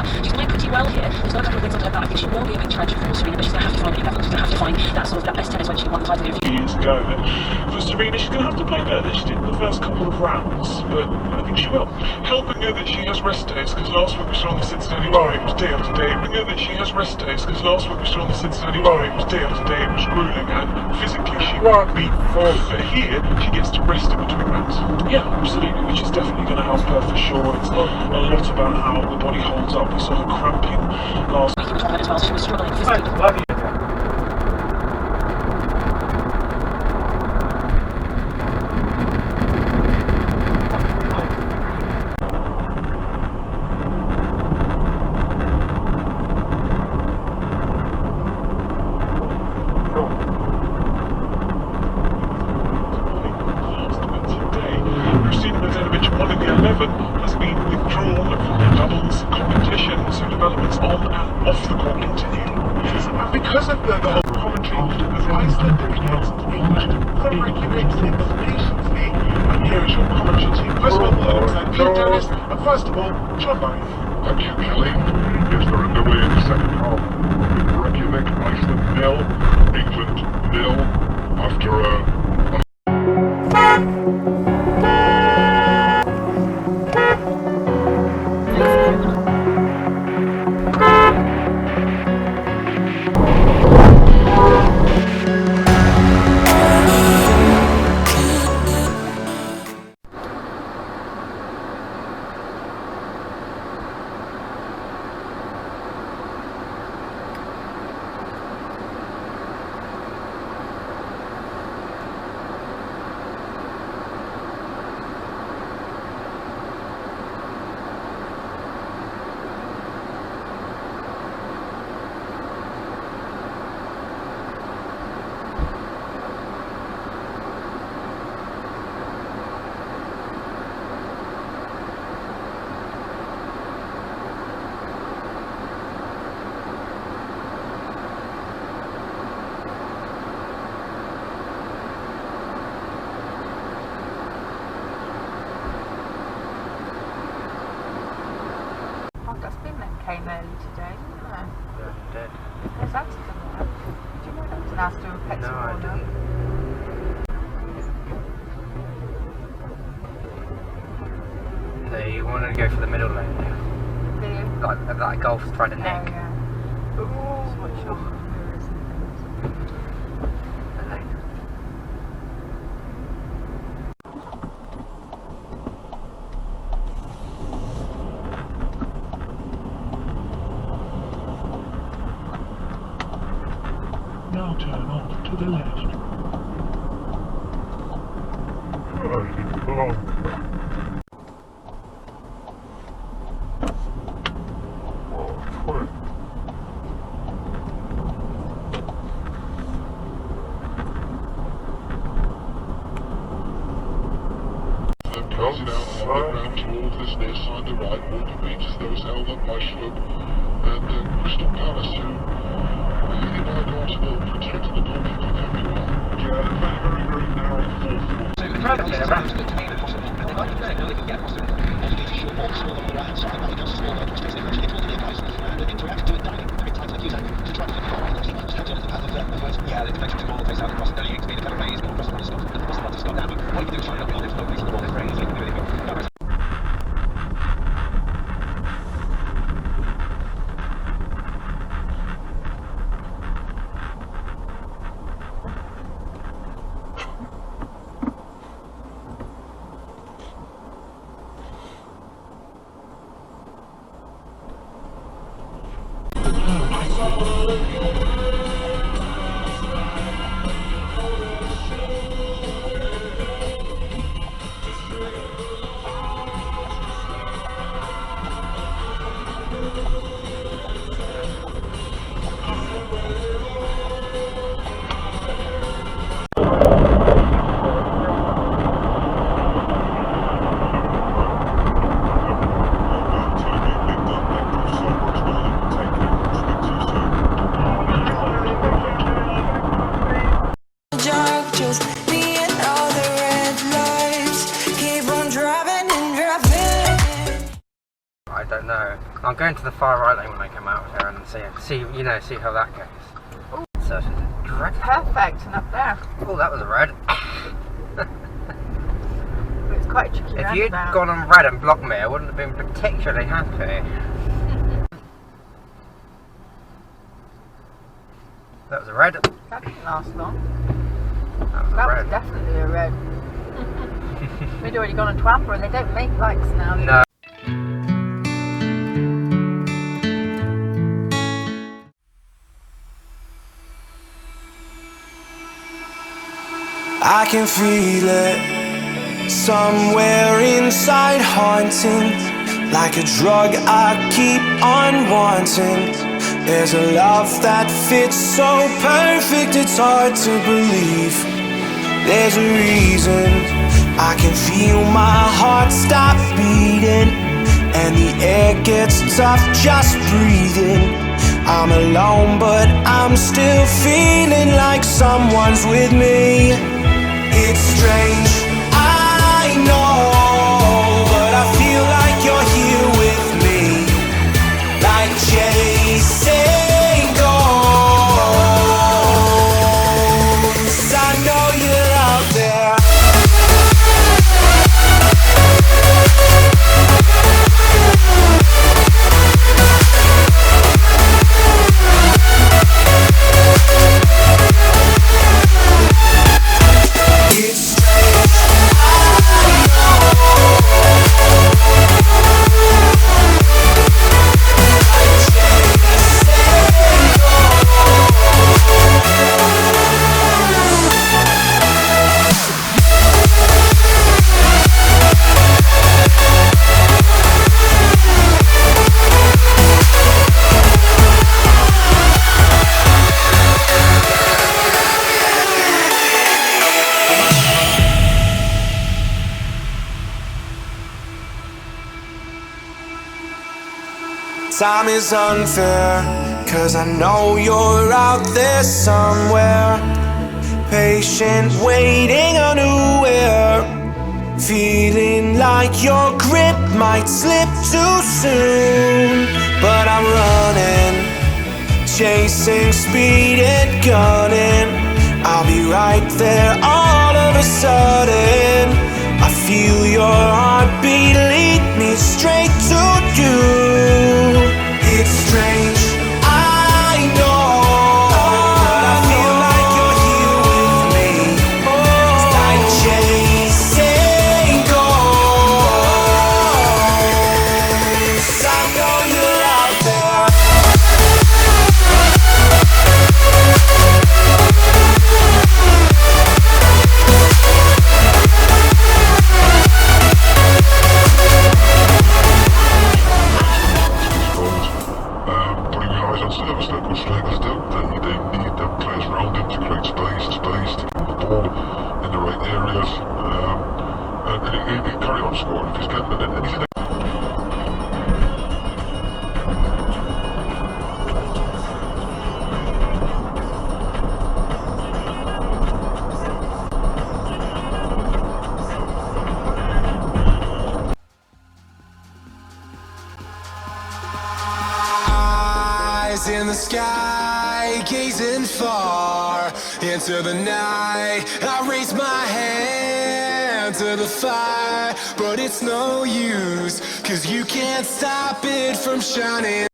but she's doing pretty well here. There's got a couple of things on her that I think she will be a bit tragic for Serena, but she's going to have to find it. She's going to have to find that sort of that best tennis when she won the title a few years ago. For Serena, she's going to have to play better than she did in the first couple of rounds, but I think she will. Helping her that she has rest days, because last week we saw on the Cincinnati Road, it was day after day. Helping her that she has rest days, because last week we saw on the Cincinnati Road, it was day after day, it was grueling, and physically she won't be firm, but here she gets to rest in between rounds. Yeah, absolutely, which is definitely going to help her for sure. It's a lot about how the body holds up. We saw her cramping last week. as well, so she was struggling physically. Has been withdrawn from the doubles competition, so developments on and off the court continue. And because of the whole commentary of Iceland against England, from regulated in the Nations League, and here is your commentary team. First of all, alongside Pete Dennis, and first of all, John Murray. Thank you, Kelly. Yes, they're underway in the second half. Reykjavik, Iceland 0, England 0, after came early today, didn't they? Yeah, he did. There's accident there. Do you know that? Didn't ask to do a pet No, I didn't. They wanted to go for the middle lane now. Like golf trying to nick. Yeah. Switch off mirrors and things. The lane. Now turn off to the left. Crossing out on the ground towards this near side of right, water beaches those held up by Shrub and Crystal Palace, who in our course will protect the goalkeeper very well. Yeah, very, very narrow 4-4. So the crowd is around to the main possible, but they like it there, they can get across the and you get to short box on the right side, nothing else small, but space they actually get all the guys and interact to it dining a bit tighter than you to try to get the ball right. Just comes onto the path of the first. Yeah, the deflection to ball face out across the early speed, the kind of phase, across the ball to stop, and across the ball to stop now, but what you can do is try and help the other place the ball, they're free, so you can do anything. So I'm going to the far right lane when I come out here and see how that goes. Ooh, so it's dreadful. Perfect, and up there. Oh, that was a red. But it's quite a tricky If you'd roundabout. gone on red and blocked me, I wouldn't have been particularly happy. That was a red. That didn't last long. That was a That red. was definitely a red. We'd already gone on to Amber and they don't make lights now. No. I can feel it somewhere inside, haunting like a drug I keep on wanting. There's a love that fits so perfect, it's hard to believe. There's a reason I can feel my heart stop beating, and the air gets tough just breathing. I'm alone but I'm still feeling like someone's with me. It's strange, I know, but I feel like you're here with me, like chasing ghosts. I know you're out there. It's strange, I Time is unfair, 'cause I know you're out there somewhere, patient, waiting unaware, feeling like your grip might slip too soon. But I'm running, chasing speed and gunning. I'll be right there all of a sudden. I feel your heartbeat lead me straight to you. It's strange, I know, but I feel like you're here with me. It's like chasing ghosts. I know you're out there. Service that goes straight as down, then they need them players around them to create space to put the ball in the right areas, and he carry on scoring if he's getting it, and he's in it. In the sky, gazing far into the night, I raise my hand to the fire, but it's no use, 'cause you can't stop it from shining.